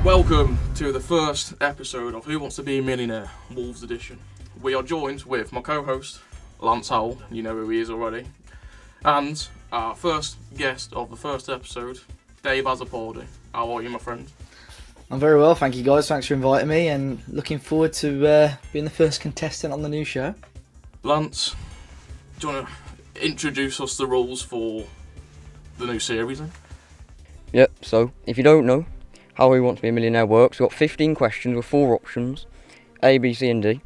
Welcome to the first episode of Who Wants to Be a Millionaire, Wolves Edition. We are joined with my co-host, Lance Howell, you know who he is already, and our first guest of the first episode, Dave Azzopardi. How are you, my friend? I'm very well, thank you guys. Thanks for inviting me and looking forward to being the first contestant on the new show. Lance, do you want to introduce us the rules for the new series then? Yep, so if you don't know how Who Wants to Be a Millionaire works, we've got 15 questions with 4 options, A, B, C and D.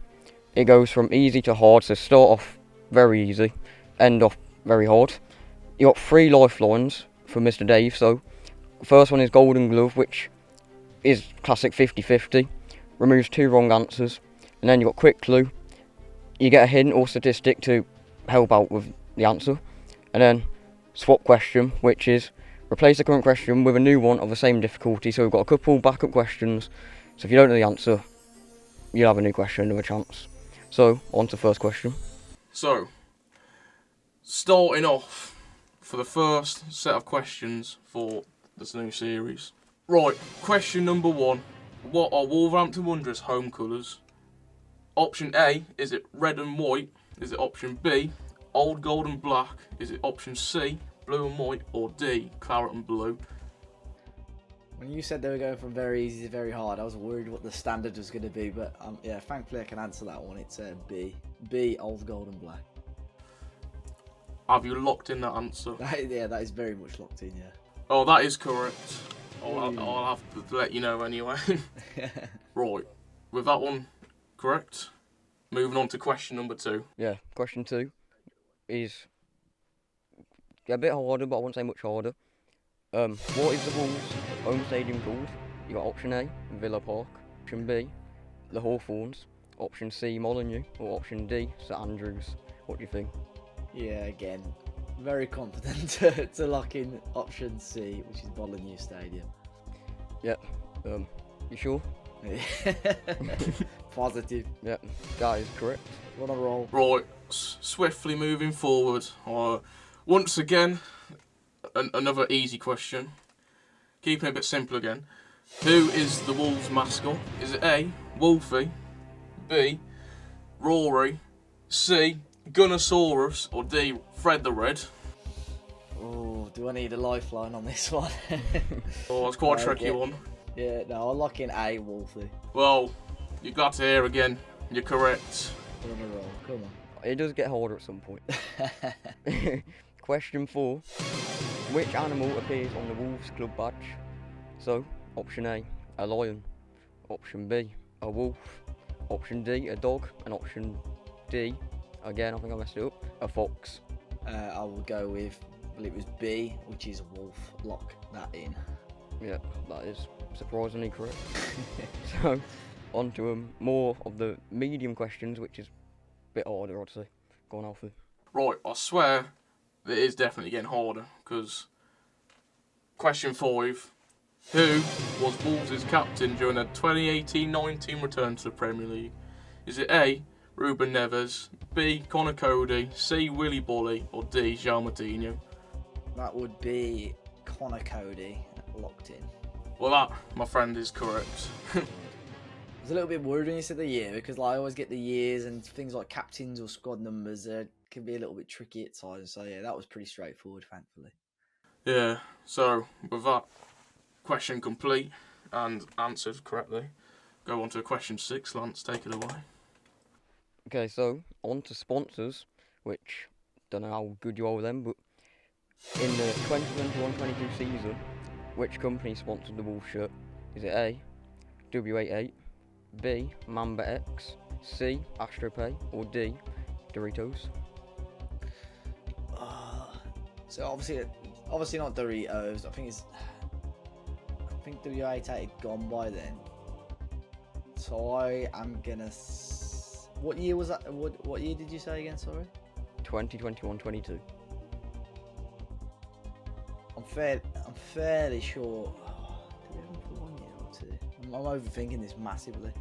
It goes from easy to hard, so start off very easy, end off very hard. You got 3 lifelines for Mr. Dave, so the first one is Golden Glove, which is classic 50-50, removes 2 wrong answers, and then you got Quick Clue. You get a hint or statistic to help out with the answer, and then Swap Question, which is replace the current question with a new one of the same difficulty. So we've got a couple backup questions, so if you don't know the answer, you'll have a new question, another chance. So, on to the first question. So, starting off for the first set of questions for this new series. Right, question number 1. What are Wolverhampton Wanderers' home colours? Option A, is it red and white? Is it option B, old gold and black? Is it option C, blue and white? Or D, claret and blue? When you said they were going from very easy to very hard, I was worried what the standard was going to be, but yeah, thankfully I can answer that one. It's B. B, old gold and black. Have you locked in that answer? Yeah, that is very much locked in, yeah. Oh, that is correct. I'll have to let you know anyway. Right, with that one correct, moving on to question number 2. Yeah, question 2 is a bit harder, but I won't say much harder. What is the Wolves' home stadium called? You got option A, Villa Park, option B, the Hawthorns, option C, Molyneux, or option D, St Andrews. What do you think? Yeah, again, very confident to lock in option C, which is Molyneux Stadium. Yep. You sure? Positive. Yep, that is correct. On a roll. Right, swiftly moving forward. Once again, another easy question. Keeping it a bit simple again. Who is the Wolves mascot? Is it A, Wolfie, B, Rory, C, Gunnosaurus, or D, Fred the Red? Oh, do I need a lifeline on this one? Oh, it's quite a tricky one. Yeah, no, I'll lock in A, Wolfie. Well, you've got to hear again. You're correct. On a roll, come on. It does get harder at some point. Question 4. Which animal appears on the Wolves club badge? So, option A, a lion. Option B, a wolf. Option D, a dog. And option D, again, I think I messed it up, a fox. I will go with, well, it was B, which is a wolf. Lock that in. Yeah, that is surprisingly correct. So, on to more of the medium questions, which is a bit harder, I'd say. Go on, Alfie. Right, I swear it is definitely getting harder, because question 5. Who was Wolves' captain during their 2018-19 return to the Premier League? Is it A, Ruben Neves, B, Conor Cody, C, Willy Boly, or D, João Moutinho? That would be Conor Cody, locked in. Well, that, my friend, is correct. I was a little bit worried when you said the year, because I always get the years and things like captains or squad numbers can be a little bit tricky at times. So yeah, that was pretty straightforward, thankfully. Yeah, so with that question complete and answered correctly, go on to question 6. Lance, take it away. Okay, so on to sponsors, which don't know how good you are with them, but in the 2021-22 season, which company sponsored the Wolves shirt? Is it A, W88, B, Mamba X, C, AstroPay, or D, Doritos? So obviously not Doritos. I think W88 had gone by then. So I am gonna. What year was that? What year did you say again? Sorry. 2021-22. I'm fairly sure. Did we have them for 1 year or 2? I'm overthinking this massively.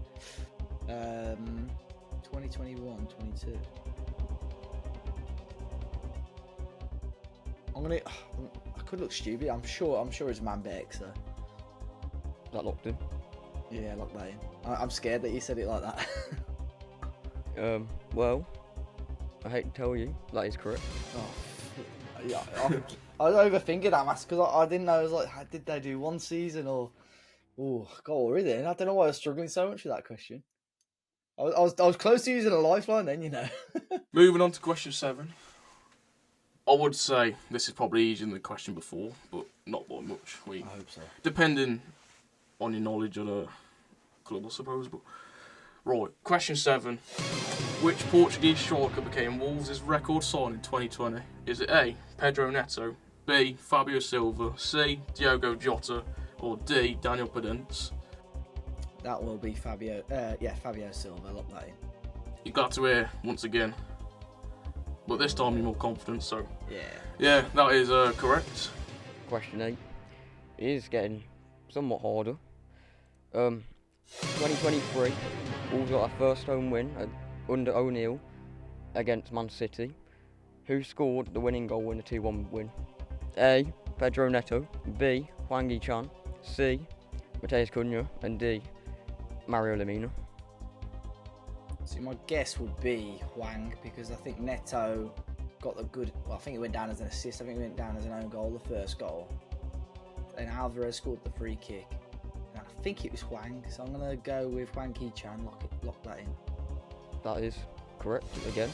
2021, 22. I could look stupid. I'm sure it's Mamba X though. That locked in? Yeah, lock that in. I'm scared that you said it like that. Well, I hate to tell you, that is correct. Oh, yeah. I was overthinking that, mask, because I didn't know. I was like, did they do one season or? Oh, got worried then. I don't know why I was struggling so much with that question. I was close to using a lifeline then, you know. Moving on to question 7. I would say this is probably easier than the question before, but not by much. I hope so. Depending on your knowledge of the club, I suppose. But right, question 7. Which Portuguese striker became Wolves' record signing in 2020? Is it A, Pedro Neto, B, Fabio Silva, C, Diogo Jota, or D, Daniel Podence? That will be Fabio. Fabio Silva. Lock that in. You got to hear once again, but this time you're more confident. So Yeah. yeah, that is correct. Question 8 is getting somewhat harder. 2023, Wolves got our first home win under O'Neill against Man City. Who scored the winning goal in the 2-1 win? A, Pedro Neto, B, Hwang Hee-chan, C, Mateus Cunha, and D, Mario Lemina. So my guess would be Hwang, because I think Neto got the good. Well, I think it went down as an assist. I think it went down as an own goal, the first goal. Then Alvarez scored the free kick. And I think it was Hwang, so I'm gonna go with Hwang Hee-chan. Lock that in. That is correct again.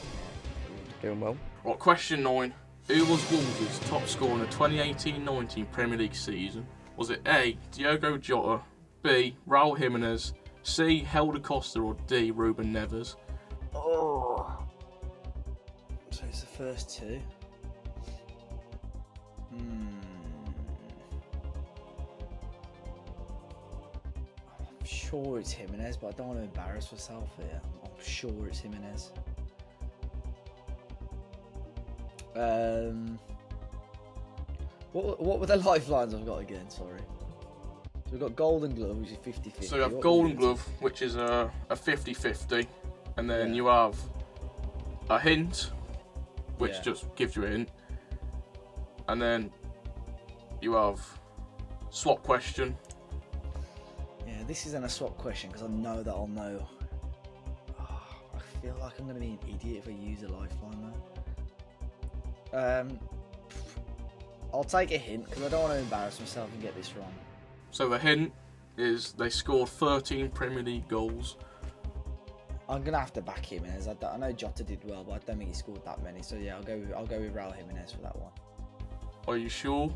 Doing well. Right, question 9. Who was Wolves' top scorer in the 2018-19 Premier League season? Was it A, Diogo Jota, B, Raul Jimenez, C, Helder Costa, or D, Ruben Neves? Oh. So it's the first two. I'm sure it's Jimenez, but I don't want to embarrass myself here. I'm sure it's Jimenez. What were the lifelines I've got again? Sorry. So we've got Golden Glove, which is 50-50. So you have Golden Glove, which is a 50-50, and then you have a hint, which just gives you a hint, and then you have swap question. Yeah, this isn't a swap question because I know that I'll know. Oh, I feel like I'm going to be an idiot if I use a lifeline though. I'll take a hint because I don't want to embarrass myself and get this wrong. So the hint is they scored 13 Premier League goals. I'm gonna have to back Jimenez. I know Jota did well, but I don't think he scored that many. So yeah, I'll go with Raul Jimenez for that one. Are you sure?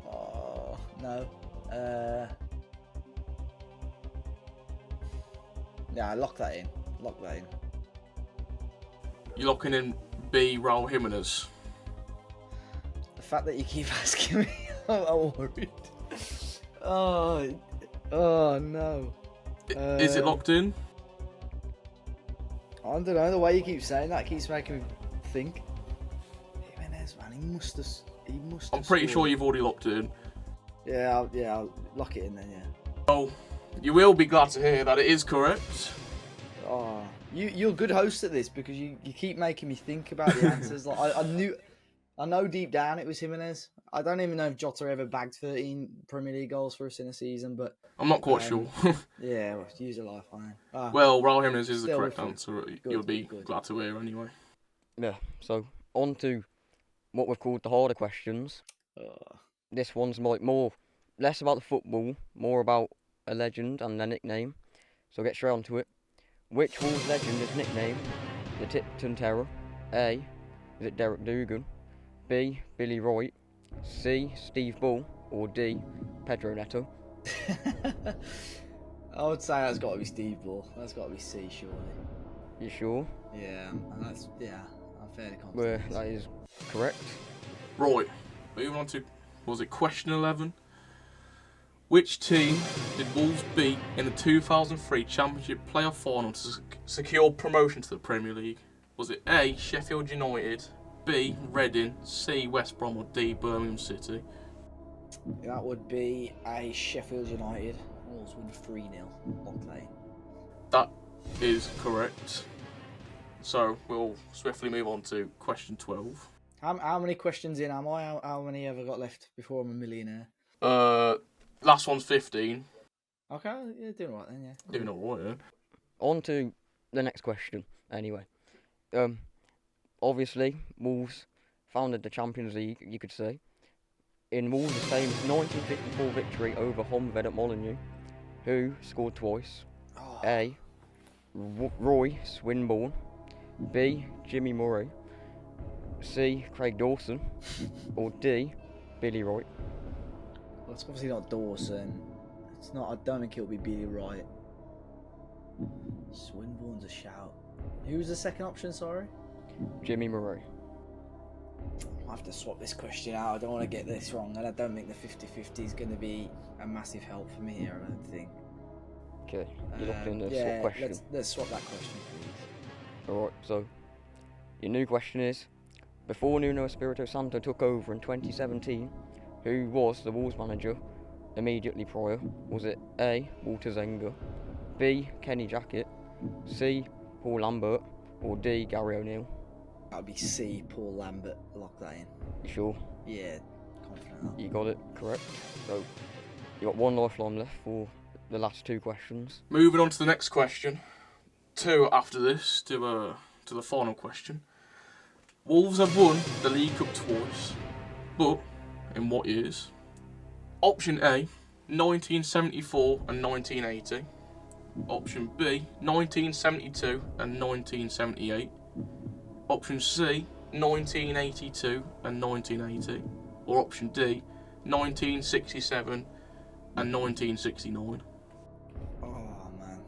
Oh no. Yeah, lock that in. Lock that in. You're locking in B, Raul Jimenez. The fact that you keep asking me, I'm worried. Oh no. Is it locked in? I don't know. The way you keep saying that keeps making me think. Jimenez, man, he must have. I'm pretty sure you've already locked it in. Yeah, I'll lock it in then. Yeah. Oh, you will be glad to hear that it is correct. Oh, you're a good host at this because you keep making me think about the answers. Like I know deep down it was Jimenez. I don't even know if Jota ever bagged 13 Premier League goals for us in a season, but I'm not quite sure. yeah, well, use a lifeline. Well, Raul Jimenez is the Still correct good. answer. Good, You'll be good. glad to hear anyway. Yeah, so on to what we've called the harder questions. This one's like less about the football, more about a legend and their nickname. So get straight onto it. Which Wolves legend is nicknamed the Tipton Terror? A, is it Derek Dugan? B, Billy Wright? C, Steve Bull? Or D, Pedro Neto? I would say that's got to be Steve Bull. That's got to be C, surely. You sure? Yeah, I'm fairly confident. Well, that is correct. Right, moving on to, was it question 11? Which team did Wolves beat in the 2003 Championship playoff final to secure promotion to the Premier League? Was it A, Sheffield United, B, Reading, C, West Brom, or D, Birmingham City? That would be a Sheffield United. Wolves win 3-0. Okay. That is correct. So we'll swiftly move on to question 12. How many questions in am I? How many have I got left before I'm a millionaire? Last one's 15. Okay, you're doing all right then, yeah. Doing all right, yeah. On to the next question, anyway. Obviously, Wolves founded the Champions League, you could say. In Wolves' famous 1954 victory over Honved at Molineux, who scored twice? Oh, A. Roy Swinburne. B. Jimmy Murray. C. Craig Dawson. Or D. Billy Wright. well, it's obviously not Dawson. It's not. I don't think it'll be Billy Wright. Swinburne's a shout. Who was the second option? Sorry. Jimmy Murray. I have to swap this question out. I don't want to get this wrong, and I don't think the 50-50 is going to be a massive help for me here. I don't think. Okay, you locked in the yeah, swap question. let's swap that question, please. Alright, so your new question is: before Nuno Espirito Santo took over in 2017, who was the Wolves manager immediately prior? Was it A. Walter Zenga, B. Kenny Jackett, C. Paul Lambert, or D. Gary O'Neill? That would be C. Paul Lambert. Lock that in. You sure? Yeah, confident. You got it correct. So you got one lifeline left for the last two questions. Moving on to the next question. Two after this to the final question. Wolves have won the League Cup twice, but in what years? Option A, 1974 and 1980. Option B, 1972 and 1978. Option C, 1982 and 1980. Or option D, 1967 and 1969. Oh man,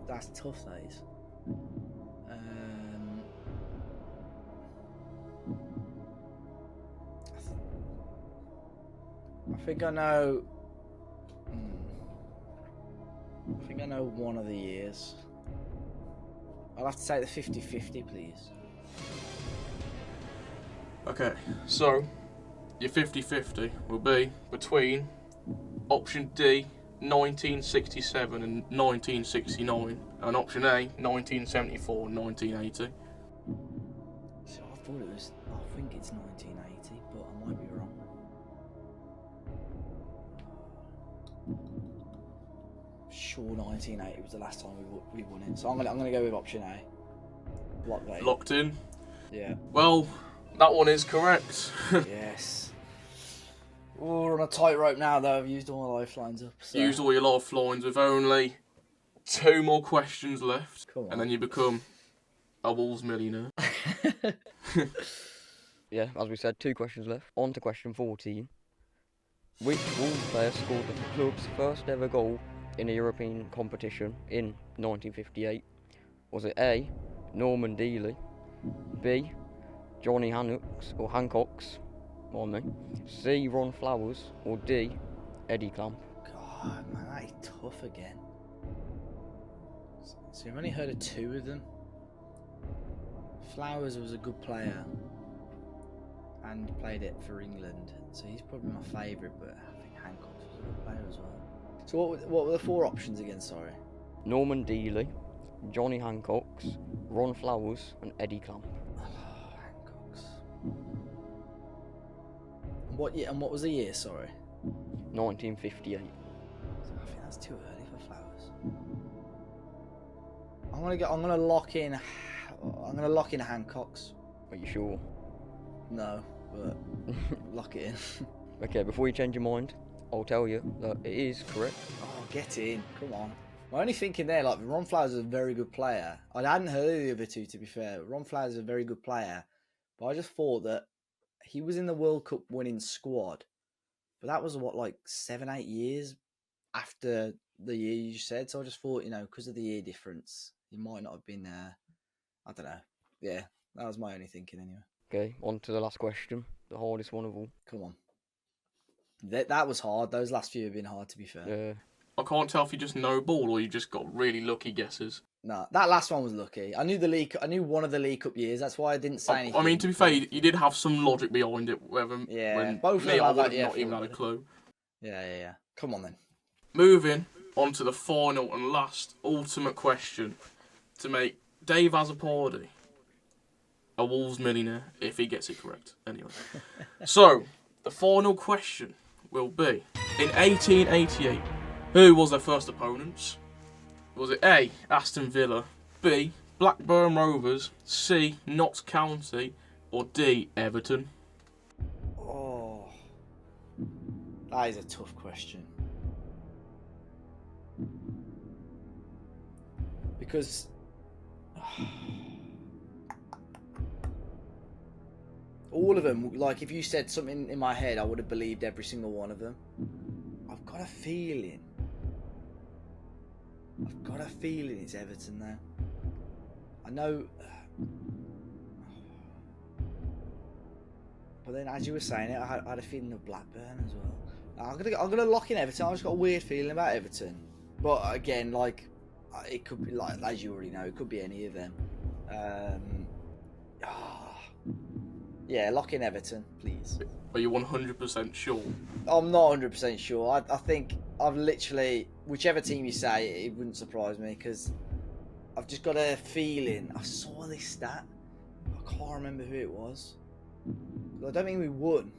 that's tough. That is. I think I know. I think I know one of the years. I'll have to take the 50-50, please. Okay, so your 50-50 will be between option D, 1967 and 1969, and option A, 1974 and 1980. So I thought it was. I think it's 1980, but I might be wrong. Sure, 1980 was the last time we won it. So I'm gonna go with option A. Lock that in. Locked in? Yeah. Well, that one is correct. Yes. Oh, we're on a tightrope now, though. I've used all my lifelines up. So. Used all your lifelines with only 2 more questions left, Come on. and then you become a Wolves millionaire. Yeah, as we said, 2 questions left. On to question 14. Which Wolves player scored the club's first ever goal in a European competition in 1958? Was it A. Norman Dealey, B. Johnny Hancocks, C. Ron Flowers, or D. Eddie Clamp? God, man, that is tough again. So I've only heard of 2 of them. Flowers was a good player and played it for England, so he's probably my favourite, but I think Hancocks was a good player as well. So what were the 4 options again, sorry? Norman Dealey, Johnny Hancocks, Ron Flowers, and Eddie Clamp. Hancocks. And what was the year, sorry? 1958. I think that's too early for Flowers. I'm gonna lock in Hancocks. Are you sure? No, but lock it in. Okay, before you change your mind, I'll tell you that it is correct. Oh, get in. Come on. I'm only thinking there, like, Ron Flowers is a very good player. I hadn't heard of the other 2, to be fair. Ron Flowers is a very good player. But I just thought that he was in the World Cup winning squad. But that was, 7-8 years after the year you said. So I just thought, because of the year difference, he might not have been there. I don't know. Yeah, that was my only thinking anyway. Okay, on to the last question, the hardest one of all. Come on. That was hard. Those last few have been hard, to be fair. Yeah. I can't tell if you just know ball or you just got really lucky guesses. No, that last one was lucky. I knew one of the League Cup years. That's why I didn't say anything. I mean, to be fair, you did have some logic behind it. Whether both of them I have would that, have not even had a clue. Yeah. Come on then. Moving on to the final and last ultimate question to make Dave Azzopardi a Wolves millionaire if he gets it correct. Anyway, so the final question will be: In 1888, who was their first opponents? Was it A, Aston Villa, B, Blackburn Rovers, C, Notts County, or D, Everton? Oh, that is a tough question. Because all of them, like if you said something in my head, I would have believed every single one of them. I've got a feeling it's Everton now. I know, but then as you were saying it, I had a feeling of Blackburn as well. I'm gonna lock in Everton. I've just got a weird feeling about Everton. But again, like it could be like as you already know, it could be any of them. Yeah, lock in Everton, please. Are you 100% sure? I'm not 100% sure. I think I've literally, whichever team you say, it wouldn't surprise me because I've just got a feeling. I saw this stat. I can't remember who it was. I don't think we won.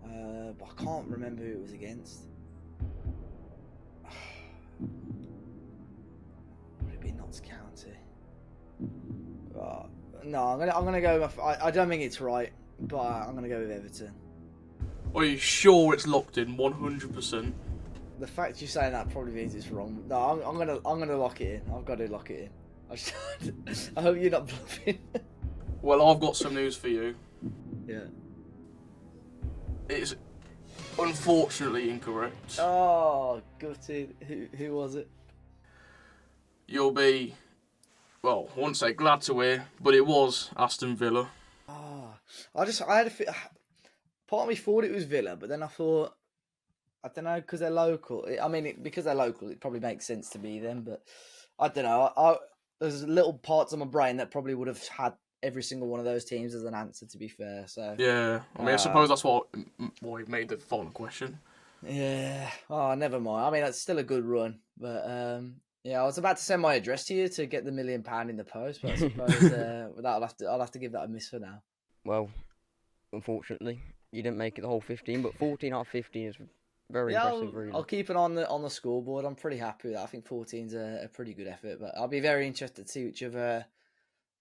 But I can't remember who it was against. Would it be Notts County? No, I'm gonna go with I don't think it's right, but I'm gonna go with Everton. Are you sure it's locked in 100%? The fact you're saying that probably means it's wrong. No, I'm gonna lock it in. I've got to lock it in. I hope you're not bluffing. Well, I've got some news for you. Yeah. It's unfortunately incorrect. Oh, gutted. Who was it? You'll be, well, I won't say glad to hear, but it was Aston Villa. I had a part of me thought it was Villa, but then I thought, I don't know, because they're local. Because they're local, it probably makes sense to be them, but I don't know. There's little parts of my brain that probably would have had every single one of those teams as an answer, to be fair. So Yeah, I suppose that's why made the final question. Yeah. Oh, never mind. That's still a good run, but yeah, I was about to send my address to you to get the £1 million in the post, but I suppose I'll have to give that a miss for now. Well, unfortunately, you didn't make it the whole 15, but 14 out of 15 is very impressive, really. I'll keep it on the scoreboard. I'm pretty happy with that. I think 14's a pretty good effort, but I'll be very interested to see which of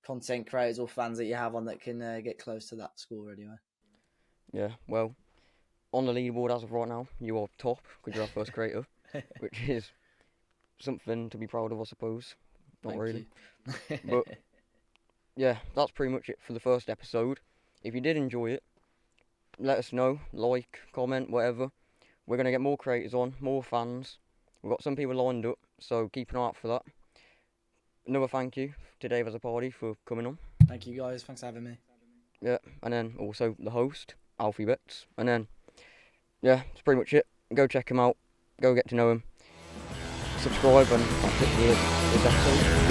content creators or fans that you have on that can get close to that score anyway. Yeah, well, on the leaderboard as of right now, you are top because you're our first creator, which is something to be proud of, I suppose. Not Thank really. you. But yeah, that's pretty much it for the first episode. If you did enjoy it, let us know, like, comment, whatever. We're going to get more creators on, more fans. We've got some people lined up, so keep an eye out for that. Another thank you to Dave Azzopardi for coming on. Thank you guys, thanks for having me. Yeah, and then also the host, Alfie Betts. And then, yeah, that's pretty much it. Go check him out, go get to know him. Subscribe and that's it for this episode.